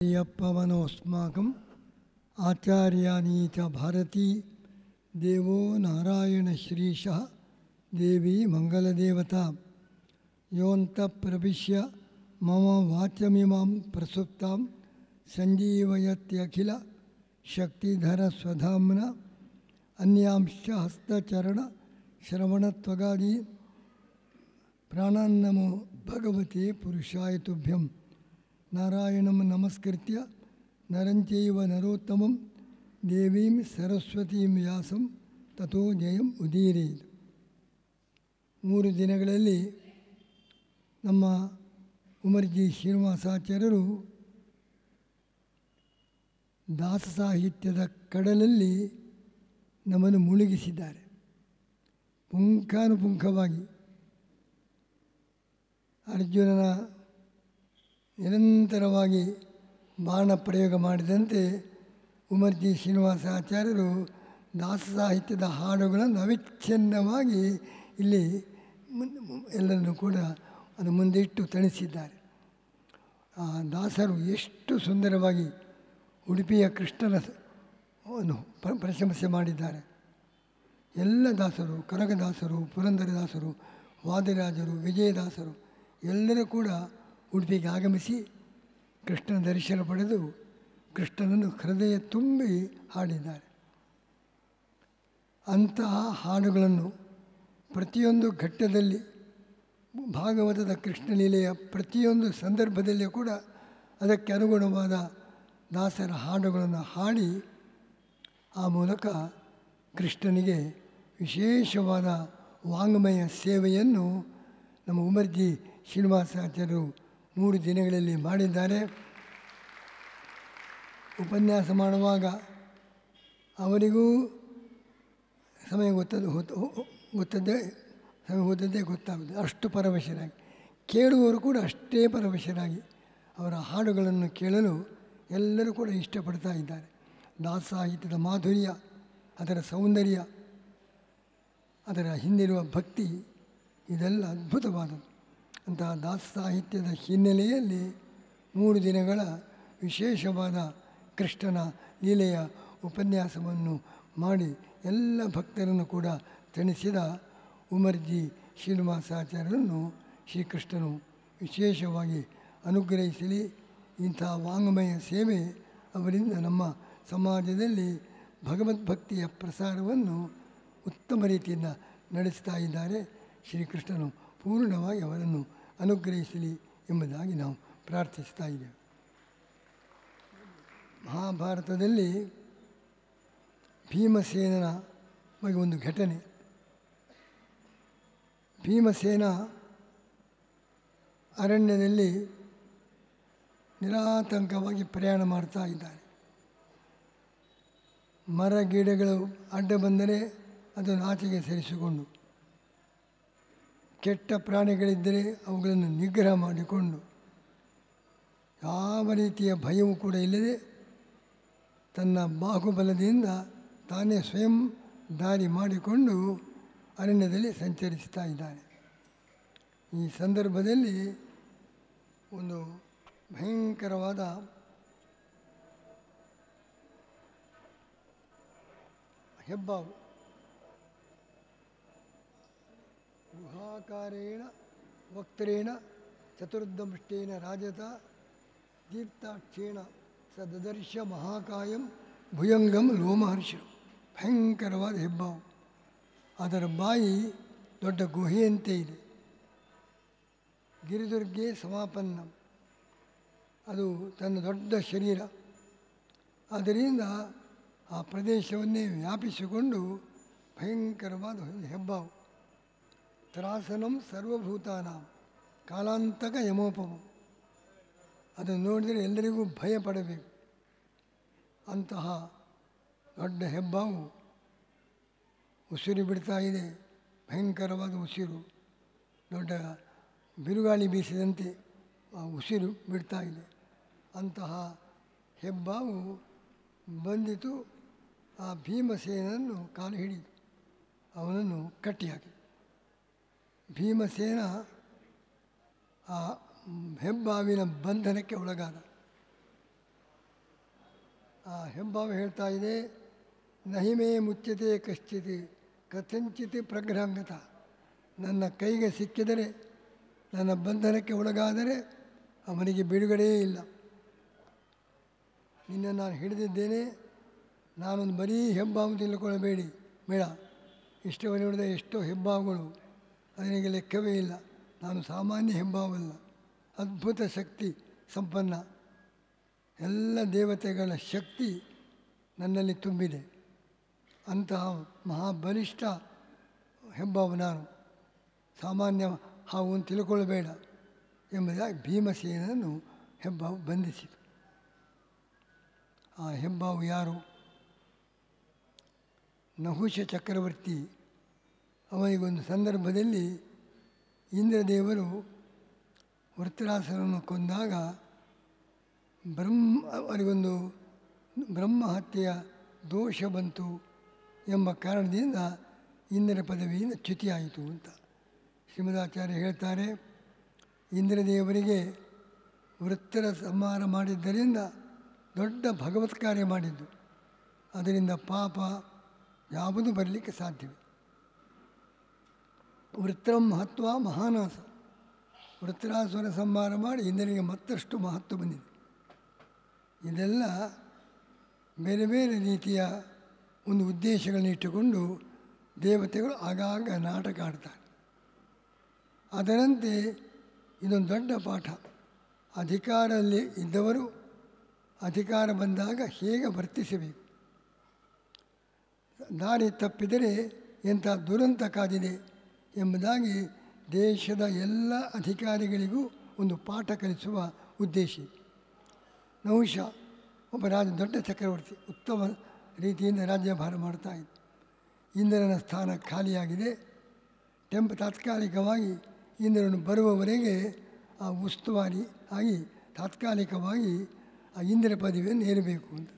ಯಪ್ಪವನೋಸ್ಮಾಕಂ ಆಚಾರ್ಯಾನೀ ಚ ಭಾರತೀ ದೇವೋ ನಾರಾಯಣ ಶ್ರೀಶಃ ದೇವಿ ಮಂಗಲದೇವತಾ ಯೋऽन्तಃ ಪ್ರವಿಶ್ಯ ಮಮ ವಾಚಮಿಮಾಂ ಪ್ರಸುಪ್ತಾಂ ಸಂಜೀವಯತ್ಯಖಿಲ ಶಕ್ತಿಧರ ಸ್ವಧಾಮ್ನ ಅನ್ಯಾಂಶ್ಚ ಹಸ್ತಚರಣ ಶ್ರವಣತ್ವಗಾದಿ ಪ್ರಾಣಾನ್ನಮೋ ಭಗವತೆ ಪುರುಷಾಯ ತುಭ್ಯಂ ನಾರಾಯಣಂ ನಮಸ್ಕೃತ್ಯ ನರಂಚೈವ ನರೋತ್ತಮಂ ದೇವೀಂ ಸರಸ್ವತೀಂ ವ್ಯಾಸಂ ತಥೋ ಜಯಂ ಉದೀರೇತ್. 3 ದಿನಗಳಲ್ಲಿ ನಮ್ಮ ಉಮರ್ಜಿ ಶ್ರೀನಿವಾಸಾಚಾರ್ಯರು ದಾಸ ಸಾಹಿತ್ಯದ ಕಡಲಲ್ಲಿ ನಮ್ಮನ್ನು ಮುಳುಗಿಸಿದ್ದಾರೆ. ಪುಂಖಾನುಪುಂಖವಾಗಿ ಅರ್ಜುನನ ನಿರಂತರವಾಗಿ ಬಾಣ ಪ್ರಯೋಗ ಮಾಡಿದಂತೆ ಉಮರ್ಜಿ ಶ್ರೀನಿವಾಸಾಚಾರ್ಯರು ದಾಸ ಸಾಹಿತ್ಯದ ಹಾಡುಗಳನ್ನು ಅವಿಚ್ಛಿನ್ನವಾಗಿ ಇಲ್ಲಿ ಎಲ್ಲರನ್ನೂ ಕೂಡ ಅದು ಮುಂದಿಟ್ಟು ತಣಿಸಿದ್ದಾರೆ. ಆ ದಾಸರು ಎಷ್ಟು ಸುಂದರವಾಗಿ ಉಡುಪಿಯ ಕೃಷ್ಣನ ಪ್ರಶಂಸೆ ಮಾಡಿದ್ದಾರೆ. ಎಲ್ಲ ದಾಸರು, ಕನಕದಾಸರು, ಪುರಂದರದಾಸರು, ವಾದಿರಾಜರು, ವಿಜಯದಾಸರು ಎಲ್ಲರೂ ಕೂಡ ಉಡುಪಿಗೆ ಆಗಮಿಸಿ ಕೃಷ್ಣನ ದರ್ಶನ ಪಡೆದು ಕೃಷ್ಣನನ್ನು ಹೃದಯ ತುಂಬಿ ಹಾಡಿದ್ದಾರೆ. ಅಂತಹ ಹಾಡುಗಳನ್ನು ಪ್ರತಿಯೊಂದು ಘಟ್ಟದಲ್ಲಿ ಭಾಗವತದ ಕೃಷ್ಣಲೀಲೆಯ ಪ್ರತಿಯೊಂದು ಸಂದರ್ಭದಲ್ಲಿಯೂ ಕೂಡ ಅದಕ್ಕೆ ಅನುಗುಣವಾದ ದಾಸರ ಹಾಡುಗಳನ್ನು ಹಾಡಿ ಆ ಮೂಲಕ ಕೃಷ್ಣನಿಗೆ ವಿಶೇಷವಾದ ವಾಂಗ್ಮಯ ಸೇವೆಯನ್ನು ನಮ್ಮ ಉಮರ್ಜಿ ಶ್ರೀನಿವಾಸಾಚಾರ್ಯರು 3 ದಿನಗಳಲ್ಲಿ ಮಾಡಿದ್ದಾರೆ. ಉಪನ್ಯಾಸ ಮಾಡುವಾಗ ಅವರಿಗೂ ಸಮಯ ಸಮಯ ಹೋದದ್ದೇ ಗೊತ್ತಾಗುತ್ತದೆ. ಅಷ್ಟು ಪರವಶರಾಗಿ, ಕೇಳುವವರು ಕೂಡ ಅಷ್ಟೇ ಪರವಶರಾಗಿ ಅವರ ಹಾಡುಗಳನ್ನು ಕೇಳಲು ಎಲ್ಲರೂ ಕೂಡ ಇಷ್ಟಪಡ್ತಾ ಇದ್ದಾರೆ. ದಾಸ ಸಾಹಿತ್ಯದ ಮಾಧುರ್ಯ, ಅದರ ಸೌಂದರ್ಯ, ಅದರ ಹಿಂದಿರುವ ಭಕ್ತಿ ಇದೆಲ್ಲ ಅದ್ಭುತವಾದದ್ದು. ಅಂತಹ ದಾಸ ಸಾಹಿತ್ಯದ ಹಿನ್ನೆಲೆಯಲ್ಲಿ 3 ದಿನಗಳ ವಿಶೇಷವಾದ ಕೃಷ್ಣನ ಲೀಲೆಯ ಉಪನ್ಯಾಸವನ್ನು ಮಾಡಿ ಎಲ್ಲ ಭಕ್ತರನ್ನು ಕೂಡ ತಣಿಸಿದ ಉಮರ್ಜಿ ಶ್ರೀನಿವಾಸಾಚಾರ್ಯರನ್ನು ಶ್ರೀಕೃಷ್ಣನು ವಿಶೇಷವಾಗಿ ಅನುಗ್ರಹಿಸಲಿ. ಇಂಥ ವಾಂಗ್ಮಯ ಸೇವೆ ಅವರಿಂದ ನಮ್ಮ ಸಮಾಜದಲ್ಲಿ ಭಗವದ್ಭಕ್ತಿಯ ಪ್ರಸಾರವನ್ನು ಉತ್ತಮ ರೀತಿಯಿಂದ ನಡೆಸ್ತಾ ಇದ್ದಾರೆ. ಶ್ರೀಕೃಷ್ಣನು ಪೂರ್ಣವಾಗಿ ಅವರನ್ನು ಅನುಗ್ರಹಿಸಲಿ ಎಂಬುದಾಗಿ ನಾವು ಪ್ರಾರ್ಥಿಸ್ತಾ ಇದ್ದೇವೆ. ಮಹಾಭಾರತದಲ್ಲಿ ಭೀಮಸೇನನ ಬಗ್ಗೆ ಒಂದು ಘಟನೆ. ಭೀಮಸೇನ ಅರಣ್ಯದಲ್ಲಿ ನಿರಾತಂಕವಾಗಿ ಪ್ರಯಾಣ ಮಾಡ್ತಾ ಇದ್ದಾನೆ. ಮರ ಗಿಡಗಳು ಅಡ್ಡ ಬಂದರೆ ಅದನ್ನು ಆಚೆಗೆ ಸರಿಸಿಕೊಂಡು, ಕೆಟ್ಟ ಪ್ರಾಣಿಗಳಿದ್ದರೆ ಅವುಗಳನ್ನು ನಿಗ್ರಹ ಮಾಡಿಕೊಂಡು, ಯಾವ ರೀತಿಯ ಭಯವೂ ಕೂಡ ಇಲ್ಲದೆ ತನ್ನ ಬಾಹುಬಲದಿಂದ ತಾನೇ ಸ್ವಯಂ ದಾರಿ ಮಾಡಿಕೊಂಡು ಅರಣ್ಯದಲ್ಲಿ ಸಂಚರಿಸ್ತಾ ಇದ್ದಾನೆ. ಈ ಸಂದರ್ಭದಲ್ಲಿ ಒಂದು ಭಯಂಕರವಾದ ಹೆಬ್ಬಾವು ಗುಹಾಕಾರೇಣ ವಕ್ತ್ರೇಣ ಚತುರ್ದಂಷ್ಟೇನ ರಾಜತ ದೀಪ್ತಾಕ್ಷೇಣ ಸದರ್ಶ ಮಹಾಕಾಯಂ ಭುಯಂಗಂ ಲೋಮಹರ್ಷ. ಭಯಂಕರವಾದ ಹೆಬ್ಬಾವು. ಅದರ ಬಾಯಿ ದೊಡ್ಡ ಗುಹೆಯಂತೆ ಇದೆ. ಗಿರಿದುರ್ಗೆ ಸಮಾಪನ್ನ. ಅದು ತನ್ನ ದೊಡ್ಡ ಶರೀರ, ಅದರಿಂದ ಆ ಪ್ರದೇಶವನ್ನೇ ವ್ಯಾಪಿಸಿಕೊಂಡು ಭಯಂಕರವಾದ ಹೆಬ್ಬಾವು. ತ್ರಾಸನಂ ಸರ್ವಭೂತಾನಾಂ ಕಾಲಾಂತಕ ಯಮೋಪಮ. ಅದನ್ನು ನೋಡಿದರೆ ಎಲ್ಲರಿಗೂ ಭಯ ಪಡಬೇಕು. ಅಂತಹ ದೊಡ್ಡ ಹೆಬ್ಬಾವು ಉಸಿರು ಬಿಡ್ತಾ ಇದೆ. ಭಯಂಕರವಾದ ಉಸಿರು, ದೊಡ್ಡ ಬಿರುಗಾಳಿ ಬೀಸಿದಂತೆ ಆ ಉಸಿರು ಬಿಡ್ತಾ ಇದೆ. ಅಂತಹ ಹೆಬ್ಬಾವು ಬಂದಿತು. ಆ ಭೀಮಸೇನನ್ನು ಕಾಲು ಹಿಡಿದು ಅವನನ್ನು ಕಟ್ಟಿಹಾಕಿತು. ಭೀಮಸೇನ ಆ ಹೆಬ್ಬಾವಿನ ಬಂಧನಕ್ಕೆ ಒಳಗಾದ. ಆ ಹೆಬ್ಬಾವು ಹೇಳ್ತಾ ಇದೆ, ನಹಿಮೇ ಮುಚ್ಯತೆ ಕಶ್ಚಿತ್ ಕಥಂಚಿತ್ ಪ್ರಗ್ರಹಂಗತ. ನನ್ನ ಕೈಗೆ ಸಿಕ್ಕಿದರೆ, ನನ್ನ ಬಂಧನಕ್ಕೆ ಒಳಗಾದರೆ ಅವನಿಗೆ ಬಿಡುಗಡೆಯೇ ಇಲ್ಲ. ನಿನ್ನ ನಾನು ಹಿಡಿದಿದ್ದೇನೆ, ನಾನೊಂದು ಬರೀ ಹೆಬ್ಬಾವು ತಿಳ್ಕೊಳ್ಳಬೇಡಿ ಬೇಡ. ಇಷ್ಟವನ್ನು ಹಿಡಿದ ಎಷ್ಟೋ ಹೆಬ್ಬಾವುಗಳು, ಅದನಿಗೆ ಲೆಕ್ಕವೇ ಇಲ್ಲ. ನಾನು ಸಾಮಾನ್ಯ ಹೆಬ್ಬಾವಲ್ಲ, ಅದ್ಭುತ ಶಕ್ತಿ ಸಂಪನ್ನ. ಎಲ್ಲ ದೇವತೆಗಳ ಶಕ್ತಿ ನನ್ನಲ್ಲಿ ತುಂಬಿದೆ. ಅಂತಹ ಮಹಾಬಲಿಷ್ಠ ಹೆಬ್ಬಾವು ನಾನು, ಸಾಮಾನ್ಯ ಹಾವು ಅಂತ ತಿಳ್ಕೊಳ್ಳಬೇಡ ಎಂಬುದಾಗಿ ಭೀಮಸೇನನ್ನು ಹೆಬ್ಬಾವು ಬಂಧಿಸಿತು. ಆ ಹೆಬ್ಬಾವು ಯಾರು? ನಹುಷ ಚಕ್ರವರ್ತಿ. ಅವನಿಗೊಂದು ಸಂದರ್ಭದಲ್ಲಿ ಇಂದ್ರದೇವರು ವೃತ್ರಾಸುರನನ್ನು ಕೊಂದಾಗ ಅವರಿಗೊಂದು ಬ್ರಹ್ಮಹತ್ಯೆಯ ದೋಷ ಬಂತು ಎಂಬ ಕಾರಣದಿಂದ ಇಂದ್ರನ ಪದವಿಯಿಂದ ಚ್ಯುತಿಯಾಯಿತು ಅಂತ ಶ್ರೀಮದಾಚಾರ್ಯ ಹೇಳ್ತಾರೆ. ಇಂದ್ರದೇವರಿಗೆ ವೃತ್ತರ ಸಂಹಾರ ಮಾಡಿದ್ದರಿಂದ ದೊಡ್ಡ ಭಗವತ್ ಕಾರ್ಯ ಮಾಡಿದ್ದು, ಅದರಿಂದ ಪಾಪ ಯಾವುದೂ ಬರಲಿಕ್ಕೆ ಸಾಧ್ಯವಿಲ್ಲ. ವೃತ್ರಂ ಮಹತ್ವ ಮಹಾನಾಸ. ವೃತ್ರಾಸುರ ಸಂಹಾರ ಮಾಡಿ ಇಂದ್ರನಿಗೆ ಮತ್ತಷ್ಟು ಮಹತ್ವ ಬಂದಿದೆ. ಇದೆಲ್ಲ ಬೇರೆ ಬೇರೆ ರೀತಿಯ ಒಂದು ಉದ್ದೇಶಗಳನ್ನ ಇಟ್ಟುಕೊಂಡು ದೇವತೆಗಳು ಆಗಾಗ ನಾಟಕ ಆಡ್ತಾರೆ. ಅದರಂತೆ ಇದೊಂದು ದೊಡ್ಡ ಪಾಠ. ಅಧಿಕಾರದಲ್ಲಿ ಇದ್ದವರು ಅಧಿಕಾರ ಬಂದಾಗ ಹೇಗೆ ವರ್ತಿಸಬೇಕು, ದಾರಿ ತಪ್ಪಿದರೆ ಎಂಥ ದುರಂತ ಕಾದಿದೆ ಎಂಬುದಾಗಿ ದೇಶದ ಎಲ್ಲ ಅಧಿಕಾರಿಗಳಿಗೂ ಒಂದು ಪಾಠ ಕಲಿಸುವ ಉದ್ದೇಶ. ನಹುಷ ಒಬ್ಬ ದೊಡ್ಡ ಚಕ್ರವರ್ತಿ, ಉತ್ತಮ ರೀತಿಯಿಂದ ರಾಜ್ಯಭಾರ ಮಾಡ್ತಾಯಿದ್ದ. ಇಂದ್ರನ ಸ್ಥಾನ ಖಾಲಿಯಾಗಿದೆ. ತಾತ್ಕಾಲಿಕವಾಗಿ ಇಂದ್ರನು ಬರುವವರೆಗೆ ಆ ಉಸ್ತುವಾರಿ ಆಗಿ ತಾತ್ಕಾಲಿಕವಾಗಿ ಆ ಇಂದ್ರ ಪದವಿಯನ್ನು ಏರಬೇಕು ಅಂತ.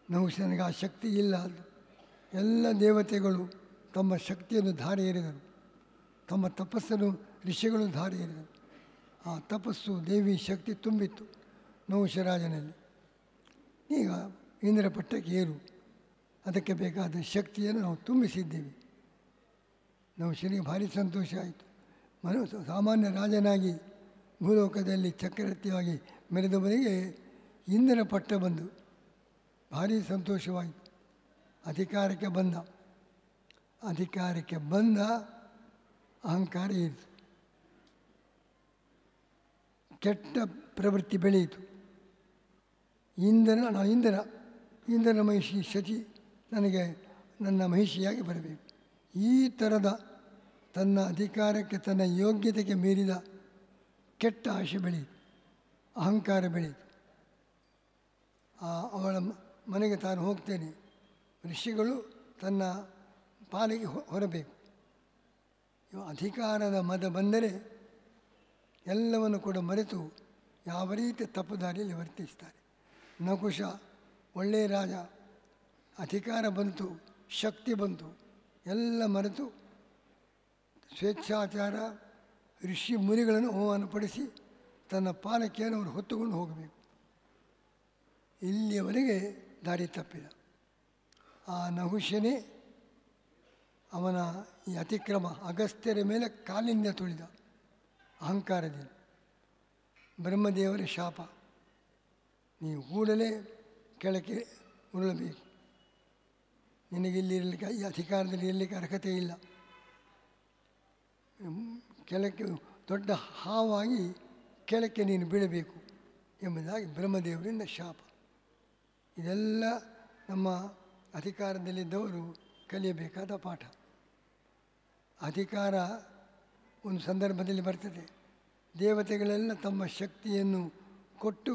ನಹುಷನಿಗೆ ಆ ಶಕ್ತಿ ಇಲ್ಲ. ಎಲ್ಲ ದೇವತೆಗಳು ತಮ್ಮ ಶಕ್ತಿಯನ್ನು ಧಾರೆ ಎರೆದರು, ತಮ್ಮ ತಪಸ್ಸನ್ನು ಋಷಿಗಳು ಧಾರೆ ಎರೆದರು. ಆ ತಪಸ್ಸು ದೇವಿ ಶಕ್ತಿ ತುಂಬಿತ್ತು ನಹುಷರಾಜನಲ್ಲಿ. ಈಗ ಇಂದ್ರ ಪಟ್ಟಕ್ಕೆ ಏರು, ಅದಕ್ಕೆ ಬೇಕಾದ ಶಕ್ತಿಯನ್ನು ನಾವು ತುಂಬಿಸಿದ್ದೇವೆ. ನಹುಷನಿಗೆ ಭಾರಿ ಸಂತೋಷ ಆಯಿತು. ಸಾಮಾನ್ಯ ರಾಜನಾಗಿ ಭೂಲೋಕದಲ್ಲಿ ಚಕ್ರವರ್ತಿಯಾಗಿ ಮೆರೆದವನಿಗೆ ಇಂದ್ರನ ಪಟ್ಟ ಬಂದು ಭಾರಿ ಸಂತೋಷವಾಯಿತು. ಅಧಿಕಾರಕ್ಕೆ ಬಂದ ಅಹಂಕಾರ ಇರಿತು, ಕೆಟ್ಟ ಪ್ರವೃತ್ತಿ ಬೆಳೆಯಿತು. ಇಂದ್ರನ ಮಹಿಷಿ ಶಚಿ ನನಗೆ ನನ್ನ ಮಹಿಷಿಯಾಗಿ ಬರಬೇಕು. ಈ ಥರದ ತನ್ನ ಅಧಿಕಾರಕ್ಕೆ ತನ್ನ ಯೋಗ್ಯತೆಗೆ ಮೀರಿದ ಕೆಟ್ಟ ಆಶೆ ಬೆಳೆಯಿತು, ಅಹಂಕಾರ ಬೆಳೆಯಿತು. ಅವಳ ಮನೆಗೆ ತಾನು ಹೋಗ್ತೇನೆ, ಋಷಿಗಳು ತನ್ನ ಪಾಲಿಗೆ ಹೊರಬೇಕು. ಅಧಿಕಾರದ ಮದ ಬಂದರೆ ಎಲ್ಲವನ್ನು ಕೂಡ ಮರೆತು ಯಾವ ರೀತಿ ತಪ್ಪು ದಾರಿಯಲ್ಲಿ ವರ್ತಿಸ್ತಾರೆ. ನಹುಷ ಒಳ್ಳೆಯ ರಾಜ, ಅಧಿಕಾರ ಬಂತು, ಶಕ್ತಿ ಬಂತು, ಎಲ್ಲ ಮರೆತು ಸ್ವೇಚ್ಛಾಚಾರ ಋಷಿ ಮುನಿಗಳನ್ನು ಅವಮಾನಪಡಿಸಿ ತನ್ನ ಪಾಲಕಿಯನ್ನು ಅವರು ಹೊತ್ತುಕೊಂಡು ಹೋಗಬೇಕು. ಇಲ್ಲಿಯವರೆಗೆ ದಾರಿ ತಪ್ಪಿದ. ಆ ನಹುಷನೇ ಅವನ ಈ ಅತಿಕ್ರಮ ಅಗಸ್ತ್ಯರ ಮೇಲೆ ಕಾಲಿಂದ ತುಳಿದ ಅಹಂಕಾರದಿಂದ. ಬ್ರಹ್ಮದೇವರ ಶಾಪ, ನೀವು ಕೂಡಲೇ ಕೆಳಕ್ಕೆ ಉರುಳಬೇಕು, ನಿನಗಿಲ್ಲಿ ಇರಲಿಕ್ಕೆ, ಈ ಅಧಿಕಾರದಲ್ಲಿ ಇರಲಿಕ್ಕೆ ಅರ್ಹತೆ ಇಲ್ಲ, ಕೆಳಕ್ಕೆ ದೊಡ್ಡ ಹಾವಾಗಿ ಕೆಳಕ್ಕೆ ನೀನು ಬೀಳಬೇಕು ಎಂಬುದಾಗಿ ಬ್ರಹ್ಮದೇವರಿಂದ ಶಾಪ. ಇದೆಲ್ಲ ನಮ್ಮ ಅಧಿಕಾರದಲ್ಲಿದ್ದವರು ಕಲಿಯಬೇಕಾದ ಪಾಠ. ಅಧಿಕಾರ ಒಂದು ಸಂದರ್ಭದಲ್ಲಿ ಬರ್ತದೆ, ದೇವತೆಗಳೆಲ್ಲ ತಮ್ಮ ಶಕ್ತಿಯನ್ನು ಕೊಟ್ಟು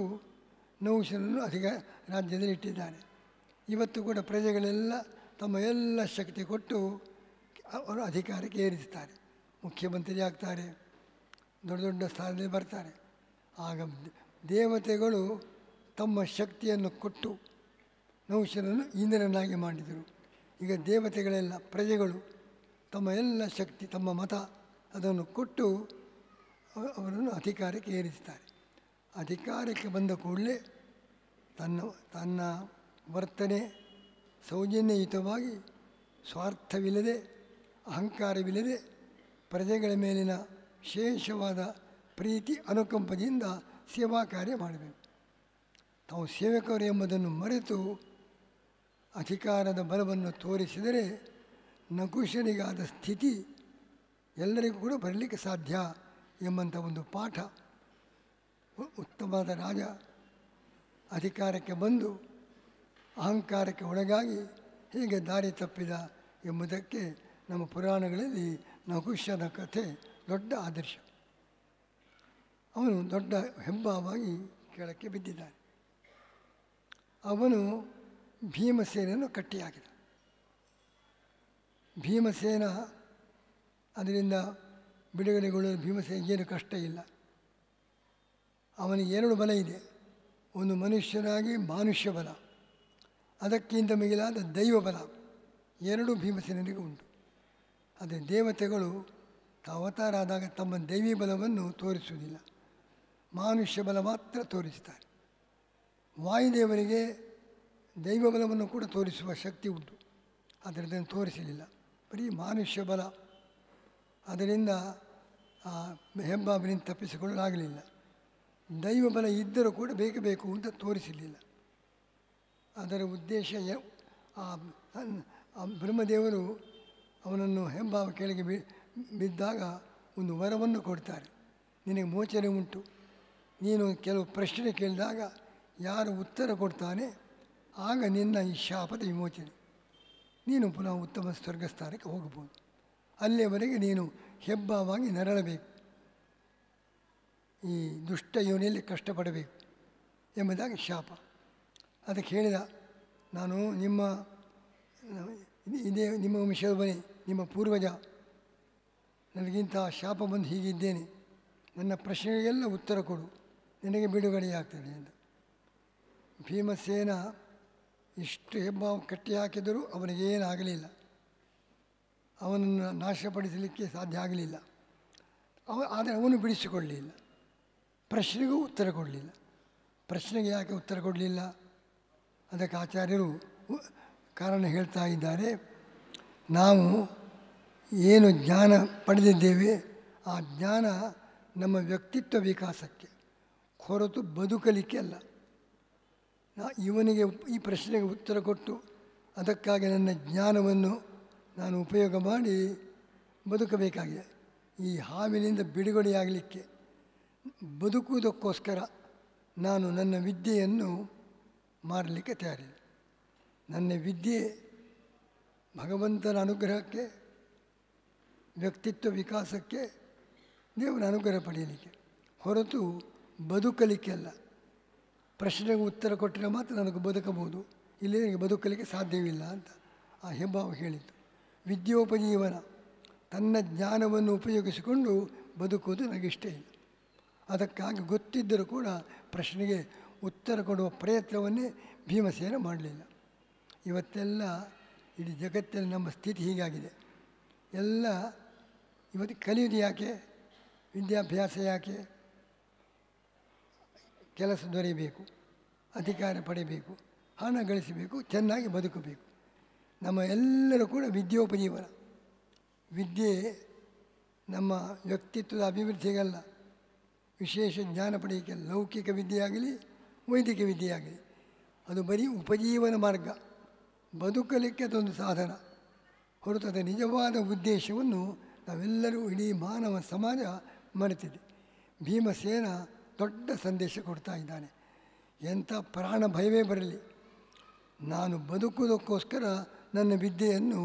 ನಹುಷನನ್ನು ರಾಜ್ಯದಲ್ಲಿ ಇಟ್ಟಿದ್ದಾರೆ. ಇವತ್ತು ಕೂಡ ಪ್ರಜೆಗಳೆಲ್ಲ ತಮ್ಮ ಎಲ್ಲ ಶಕ್ತಿ ಕೊಟ್ಟು ಅವರು ಅಧಿಕಾರಕ್ಕೆ ಏರಿಸ್ತಾರೆ, ಮುಖ್ಯಮಂತ್ರಿ ಆಗ್ತಾರೆ, ದೊಡ್ಡ ದೊಡ್ಡ ಸ್ಥಾನದಲ್ಲಿ ಬರ್ತಾರೆ. ಆಗ ದೇವತೆಗಳು ತಮ್ಮ ಶಕ್ತಿಯನ್ನು ಕೊಟ್ಟು ನಹುಷನನ್ನು ಇಂದ್ರನಾಗಿ ಮಾಡಿದರು. ಈಗ ದೇವತೆಗಳೆಲ್ಲ ಪ್ರಜೆಗಳು ತಮ್ಮ ಎಲ್ಲ ಶಕ್ತಿ, ತಮ್ಮ ಮತ ಅದನ್ನು ಕೊಟ್ಟು ಅವರನ್ನು ಅಧಿಕಾರಕ್ಕೆ ಏರಿಸ್ತಾರೆ. ಅಧಿಕಾರಕ್ಕೆ ಬಂದ ಕೂಡಲೇ ತನ್ನ ತನ್ನ ವರ್ತನೆ ಸೌಜನ್ಯಯುತವಾಗಿ ಸ್ವಾರ್ಥವಿಲ್ಲದೆ ಅಹಂಕಾರವಿಲ್ಲದೆ ಪ್ರಜೆಗಳ ಮೇಲಿನ ವಿಶೇಷವಾದ ಪ್ರೀತಿ ಅನುಕಂಪದಿಂದ ಸೇವಾ ಕಾರ್ಯ ಮಾಡಬೇಕು. ತಾವು ಸೇವಕರು ಎಂಬುದನ್ನು ಮರೆತು ಅಧಿಕಾರದ ಬಲವನ್ನು ತೋರಿಸಿದರೆ ನಕುಶನಿಗಾದ ಸ್ಥಿತಿ ಎಲ್ಲರಿಗೂ ಕೂಡ ಬರಲಿಕ್ಕೆ ಸಾಧ್ಯ ಎಂಬಂಥ ಒಂದು ಪಾಠ. ಉತ್ತಮವಾದ ರಾಜ ಅಧಿಕಾರಕ್ಕೆ ಬಂದು ಅಹಂಕಾರಕ್ಕೆ ಒಳಗಾಗಿ ಹೇಗೆ ದಾರಿ ತಪ್ಪಿದ ಎಂಬುದಕ್ಕೆ ನಮ್ಮ ಪುರಾಣಗಳಲ್ಲಿ ನಹುಷನ ಕಥೆ ದೊಡ್ಡ ಆದರ್ಶ. ಅವನು ದೊಡ್ಡ ಹೆಬ್ಬಾವಾಗಿ ಕೆಳಕ್ಕೆ ಬಿದ್ದಿದ್ದಾನೆ. ಅವನು ಭೀಮಸೇನನ್ನು ಕಟ್ಟಿ ಹಾಕಿದ. ಭೀಮಸೇನ ಅದರಿಂದ ಬಿಡುಗಡೆಗೊಳ್ಳಲು ಭೀಮಸೇನಿಗೇನು ಕಷ್ಟ ಇಲ್ಲ. ಅವನಿಗೆ ಎರಡು ಬಲ ಇದೆ. ಒಂದು ಮನುಷ್ಯನಾಗಿ ಮಾನುಷ್ಯ ಬಲ, ಅದಕ್ಕಿಂತ ಮಿಗಿಲಾದ ದೈವ ಬಲ. ಎರಡೂ ಭೀಮಸೇನಿಗೆ ಉಂಟು. ಆದರೆ ದೇವತೆಗಳು ಅವತಾರ ಆದಾಗ ತಮ್ಮ ದೈವಿ ಬಲವನ್ನು ತೋರಿಸುವುದಿಲ್ಲ, ಮಾನುಷ್ಯ ಬಲ ಮಾತ್ರ ತೋರಿಸ್ತಾರೆ. ವಾಯುದೇವರಿಗೆ ದೈವ ಬಲವನ್ನು ಕೂಡ ತೋರಿಸುವ ಶಕ್ತಿ ಉಂಟು, ಅದರದನ್ನು ತೋರಿಸಲಿಲ್ಲ, ಬರೀ ಮಾನುಷ್ಯ ಬಲ. ಅದರಿಂದ ಆ ಹೆಬ್ಬಾವಿನಿಂದ ತಪ್ಪಿಸಿಕೊಳ್ಳಲಾಗಲಿಲ್ಲ. ದೈವ ಬಲ ಇದ್ದರೂ ಕೂಡ ಬೇಕು ಅಂತ ತೋರಿಸಲಿಲ್ಲ. ಅದರ ಉದ್ದೇಶ ಆ ಬ್ರಹ್ಮದೇವರು ಅವನನ್ನು ಹೆಬ್ಬಾವ ಕೆಳಗೆ ಬಿದ್ದಾಗ ಒಂದು ವರವನ್ನು ಕೊಡ್ತಾರೆ. ನಿನಗೆ ಮೋಚನೆ ಉಂಟು. ನೀನು ಕೆಲವು ಪ್ರಶ್ನೆ ಕೇಳಿದಾಗ ಯಾರು ಉತ್ತರ ಕೊಡ್ತಾನೆ ಆಗ ನಿನ್ನ ಈ ಶಾಪದ ವಿಮೋಚನೆ, ನೀನು ಪುನಃ ಉತ್ತಮ ಸ್ವರ್ಗಸ್ಥಾನಕ್ಕೆ ಹೋಗಬಹುದು. ಅಲ್ಲಿಯವರೆಗೆ ನೀನು ಹೆಬ್ಬಾವಾಗಿ ನರಳಬೇಕು, ಈ ದುಷ್ಟ ಯೋನಿಯಲ್ಲಿ ಕಷ್ಟಪಡಬೇಕು ಎಂಬುದಾಗಿ ಶಾಪ. ಅದಕ್ಕೆ ಹೇಳಿದ, ನಾನು ನಿಮ್ಮ ವಂಶದವನೇ, ನಿಮ್ಮ ಪೂರ್ವಜ, ನನಗಿಂತ ಶಾಪ ಬಂದು ಹೀಗಿದ್ದೇನೆ, ನನ್ನ ಪ್ರಶ್ನೆಗಳಿಗೆಲ್ಲ ಉತ್ತರ ಕೊಡು, ನಿನಗೆ ಬಿಡುಗಡೆಯಾಗ್ತದೆ ಎಂದು. ಭೀಮಸೇನ ಇಷ್ಟು ಹೆಬ್ಬಾವು ಕಟ್ಟಿ ಹಾಕಿದರೂ ಅವನಿಗೇನಾಗಲಿಲ್ಲ. ಅವನನ್ನು ನಾಶಪಡಿಸಲಿಕ್ಕೆ ಸಾಧ್ಯ ಆಗಲಿಲ್ಲ. ಆದರೆ ಅವನು ಬಿಡಿಸಿಕೊಳ್ಳಲಿಲ್ಲ, ಪ್ರಶ್ನೆಗೂ ಉತ್ತರ ಕೊಡಲಿಲ್ಲ. ಪ್ರಶ್ನೆಗೆ ಯಾಕೆ ಉತ್ತರ ಕೊಡಲಿಲ್ಲ? ಅದಕ್ಕೆ ಆಚಾರ್ಯರು ಕಾರಣ ಹೇಳ್ತಾ ಇದ್ದಾರೆ. ನಾವು ಏನು ಜ್ಞಾನ ಪಡೆದಿದ್ದೇವೆ ಆ ಜ್ಞಾನ ನಮ್ಮ ವ್ಯಕ್ತಿತ್ವ ವಿಕಾಸಕ್ಕೆ ಹೊರತು ಬದುಕಲಿಕ್ಕೆ ಅಲ್ಲ. ಇವನಿಗೆ ಈ ಪ್ರಶ್ನೆಗೆ ಉತ್ತರ ಕೊಟ್ಟು ಅದಕ್ಕಾಗಿ ನನ್ನ ಜ್ಞಾನವನ್ನು ನಾನು ಉಪಯೋಗ ಮಾಡಿ ಬದುಕಬೇಕಾಗಿದೆ. ಈ ಹಾವಿನಿಂದ ಬಿಡುಗಡೆಯಾಗಲಿಕ್ಕೆ ಬದುಕುವುದಕ್ಕೋಸ್ಕರ ನಾನು ನನ್ನ ವಿದ್ಯೆಯನ್ನು ಮಾರಲಿಕ್ಕೆ ತಯಾರಿಲ್ಲ. ನನ್ನ ವಿದ್ಯೆ ಭಗವಂತನ ಅನುಗ್ರಹಕ್ಕೆ, ವ್ಯಕ್ತಿತ್ವ ವಿಕಾಸಕ್ಕೆ, ದೇವರ ಅನುಗ್ರಹ ಪಡೆಯಲಿಕ್ಕೆ, ಹೊರತು ಬದುಕಲಿಕ್ಕೆ ಅಲ್ಲ. ಪ್ರಶ್ನೆಗೆ ಉತ್ತರ ಕೊಟ್ಟರೆ ಮಾತ್ರ ನನಗೆ ಬದುಕಬಹುದು, ಇಲ್ಲಿ ನನಗೆ ಬದುಕಲಿಕ್ಕೆ ಸಾಧ್ಯವಿಲ್ಲ ಅಂತ ಆ ಹೆಬ್ಬಾವು ಹೇಳಿತು. ವಿದ್ಯೋಪಜೀವನ, ತನ್ನ ಜ್ಞಾನವನ್ನು ಉಪಯೋಗಿಸಿಕೊಂಡು ಬದುಕುವುದು ನನಗಿಷ್ಟ ಇಲ್ಲ. ಅದಕ್ಕಾಗಿ ಗೊತ್ತಿದ್ದರೂ ಕೂಡ ಪ್ರಶ್ನೆಗೆ ಉತ್ತರ ಕೊಡುವ ಪ್ರಯತ್ನವನ್ನೇ ಭೀಮಸೇನ ಮಾಡಲಿಲ್ಲ. ಇವತ್ತೆಲ್ಲ ಇಡೀ ಜಗತ್ತಲ್ಲಿ ನಮ್ಮ ಸ್ಥಿತಿ ಹೀಗಾಗಿದೆ. ಎಲ್ಲ ಇವತ್ತು ಕಲಿಯುವುದು ಯಾಕೆ? ವಿದ್ಯಾಭ್ಯಾಸ ಯಾಕೆ? ಕೆಲಸ ದೊರೆಯಬೇಕು, ಅಧಿಕಾರ ಪಡೆಯಬೇಕು, ಹಣ ಗಳಿಸಬೇಕು, ಚೆನ್ನಾಗಿ ಬದುಕಬೇಕು. ನಮ್ಮ ಎಲ್ಲರೂ ಕೂಡ ವಿದ್ಯೋಪಜೀವನ. ವಿದ್ಯೆ ನಮ್ಮ ವ್ಯಕ್ತಿತ್ವದ ಅಭಿವೃದ್ಧಿಗಲ್ಲ, ವಿಶೇಷ ಜ್ಞಾನ ಪಡೆಯಲಿಕ್ಕೆ. ಲೌಕಿಕ ವಿದ್ಯೆಯಾಗಲಿ ವೈದಿಕ ವಿದ್ಯೆಯಾಗಲಿ ಅದು ಬರೀ ಉಪಜೀವನ ಮಾರ್ಗ, ಬದುಕಲಿಕ್ಕೆ ಅದೊಂದು ಸಾಧನ ಹೊರತು ಅದರ ನಿಜವಾದ ಉದ್ದೇಶವನ್ನು ನಾವೆಲ್ಲರೂ, ಇಡೀ ಮಾನವ ಸಮಾಜ ಮರೆತಿದೆ. ಭೀಮಸೇನ ದೊಡ್ಡ ಸಂದೇಶ ಕೊಡ್ತಾ ಇದ್ದಾನೆ. ಎಂಥ ಪ್ರಾಣ ಭಯವೇ ಬರಲಿ, ನಾನು ಬದುಕುವುದಕ್ಕೋಸ್ಕರ ನನ್ನ ವಿದ್ಯೆಯನ್ನು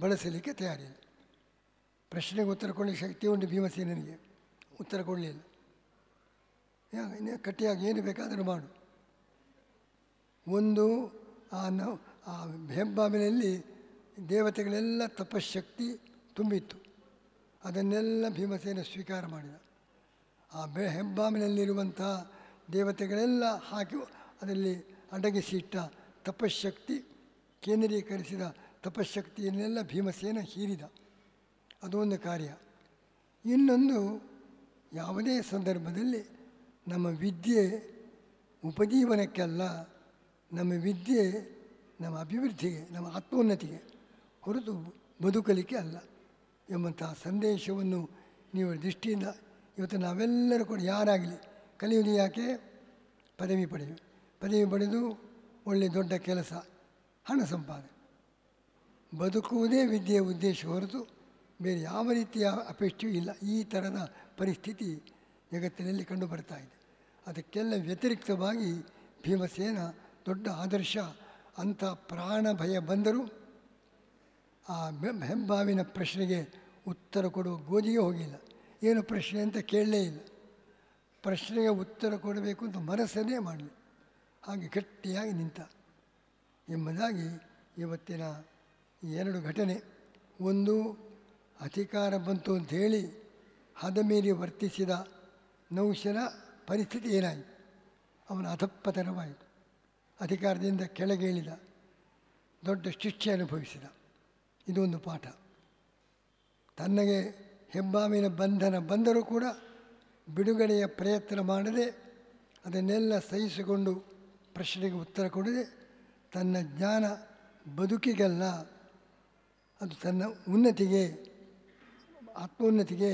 ಬಳಸಲಿಕ್ಕೆ ತಯಾರಿಲ್ಲ. ಪ್ರಶ್ನೆಗೆ ಉತ್ತರ ಕೊಡಲಿಕ್ಕೆ ಶಕ್ತಿ ಉಂಟು ಭೀಮಸೇನಿಗೆ, ಉತ್ತರ ಕೊಡಲಿಲ್ಲ. ಕಟ್ಟಿಯಾಗಿ ಏನು ಬೇಕಾದರೂ ಮಾಡು. ಒಂದು ಆ ಹೆಬ್ಬಾವಿನಲ್ಲಿ ದೇವತೆಗಳೆಲ್ಲ ತಪಶಕ್ತಿ ತುಂಬಿತ್ತು, ಅದನ್ನೆಲ್ಲ ಭೀಮಸೇನ ಸ್ವೀಕಾರ ಮಾಡಿದ. ಆ ಹೆಬ್ಬಾವಿನಲ್ಲಿರುವಂಥ ದೇವತೆಗಳೆಲ್ಲ ಹಾಕಿ ಅದರಲ್ಲಿ ಅಡಗಿಸಿಟ್ಟ ತಪಶಕ್ತಿ, ಕೇಂದ್ರೀಕರಿಸಿದ ತಪಶಕ್ತಿಯನ್ನೆಲ್ಲ ಭೀಮಸೇನ ಹೀರಿದ. ಅದೊಂದು ಕಾರ್ಯ. ಇನ್ನೊಂದು, ಯಾವುದೇ ಸಂದರ್ಭದಲ್ಲಿ ನಮ್ಮ ವಿದ್ಯೆ ಉಪಜೀವನಕ್ಕೆಲ್ಲ, ನಮ್ಮ ವಿದ್ಯೆ ನಮ್ಮ ಅಭಿವೃದ್ಧಿಗೆ, ನಮ್ಮ ಆತ್ಮೋನ್ನತಿಗೆ ಹೊರತು ಬದುಕಲಿಕ್ಕೆ ಅಲ್ಲ ಎಂಬಂತಹ ಸಂದೇಶವನ್ನು ನೀವು ದೃಷ್ಟಿಯಿಂದ ಇವತ್ತು ನಾವೆಲ್ಲರೂ ಕೂಡ ಯಾರಾಗಲಿ ಕಲಿಯುವುದು ಯಾಕೆ? ಪದವಿ ಪಡೆದು ಒಳ್ಳೆಯ ದೊಡ್ಡ ಕೆಲಸ, ಹಣ ಸಂಪಾದನೆ. ಬದುಕುವುದೇ ವಿದ್ಯೆಯ ಉದ್ದೇಶ ಹೊರತು ಬೇರೆ ಯಾವ ರೀತಿಯ ಅಪೇಕ್ಷೆಯೂ ಇಲ್ಲ. ಈ ಥರದ ಪರಿಸ್ಥಿತಿ ಜಗತ್ತಿನಲ್ಲಿ ಕಂಡುಬರ್ತಾ ಇದೆ. ಅದಕ್ಕೆಲ್ಲ ವ್ಯತಿರಿಕ್ತವಾಗಿ ಭೀಮಸೇನ ದೊಡ್ಡ ಆದರ್ಶ. ಅಂಥ ಪ್ರಾಣ ಭಯ ಬಂದರೂ ಆ ಹೆಬ್ಬಾವಿನ ಪ್ರಶ್ನೆಗೆ ಉತ್ತರ ಕೊಡುವ ಗೋಜಿಗೆ ಹೋಗಿಲ್ಲ. ಏನು ಪ್ರಶ್ನೆ ಅಂತ ಕೇಳಲೇ ಇಲ್ಲ. ಪ್ರಶ್ನೆಗೆ ಉತ್ತರ ಕೊಡಬೇಕು ಅಂತ ಮನಸ್ಸನ್ನೇ ಮಾಡಲಿ, ಹಾಗೆ ಗಟ್ಟಿಯಾಗಿ ನಿಂತ ಎಂಬುದಾಗಿ ಇವತ್ತಿನ ಈ ಎರಡು ಘಟನೆ. ಒಂದು, ಅಧಿಕಾರ ಬಂತು ಅಂಥೇಳಿ ಹದ ಮೀರಿ ವರ್ತಿಸಿದ ನಹುಷನ ಪರಿಸ್ಥಿತಿ ಏನಾಯಿತು? ಅವನ ಅಧಪ್ಪತನವಾಯಿತು. ಅಧಿಕಾರದಿಂದ ಕೆಳಗೆ ಇಳಿದ, ದೊಡ್ಡ ಶಿಕ್ಷೆ ಅನುಭವಿಸಿದ. ಇದೊಂದು ಪಾಠ. ತನಗೆ ಹೆಬ್ಬಾವಿನ ಬಂಧನ ಬಂದರೂ ಕೂಡ ಬಿಡುಗಡೆಯ ಪ್ರಯತ್ನ ಮಾಡದೆ, ಅದನ್ನೆಲ್ಲ ಸಹಿಸಿಕೊಂಡು ಪ್ರಶ್ನೆಗೆ ಉತ್ತರ ಕೊಡದೆ, ತನ್ನ ಜ್ಞಾನ ಬದುಕಿಗಲ್ಲ, ಅದು ತನ್ನ ಉನ್ನತಿಗೆ, ಆತ್ಮೋನ್ನತಿಗೆ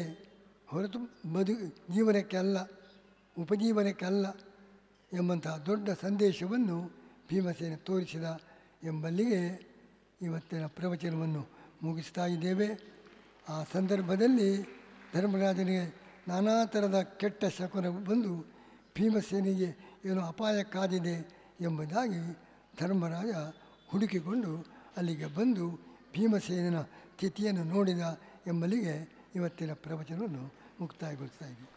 ಹೊರತು ಜೀವನಕ್ಕೆ ಅಲ್ಲ, ಉಪಜೀವನಕ್ಕೆ ಅಲ್ಲ ಎಂಬಂತಹ ದೊಡ್ಡ ಸಂದೇಶವನ್ನು ಭೀಮಸೇನ ತೋರಿಸಿದ ಎಂಬಲ್ಲಿಗೆ ಇವತ್ತಿನ ಪ್ರವಚನವನ್ನು ಮುಗಿಸ್ತಾ ಇದ್ದೇವೆ. ಆ ಸಂದರ್ಭದಲ್ಲಿ ಧರ್ಮರಾಜನಿಗೆ ನಾನಾ ಥರದ ಕೆಟ್ಟ ಶಕುನ ಬಂದು ಭೀಮಸೇನಿಗೆ ಏನೋ ಅಪಾಯ ಕಾದಿದೆ ಎಂಬುದಾಗಿ ಧರ್ಮರಾಜ ಹುಡುಕಿಕೊಂಡು ಅಲ್ಲಿಗೆ ಬಂದು ಭೀಮಸೇನನ ಸ್ಥಿತಿಯನ್ನು ನೋಡಿದ ಎಂಬಲ್ಲಿಗೆ ಇವತ್ತಿನ ಪ್ರವಚನವನ್ನು ಮುಕ್ತಾಯಗೊಳಿಸ್ತಾ ಇದ್ದೀವಿ.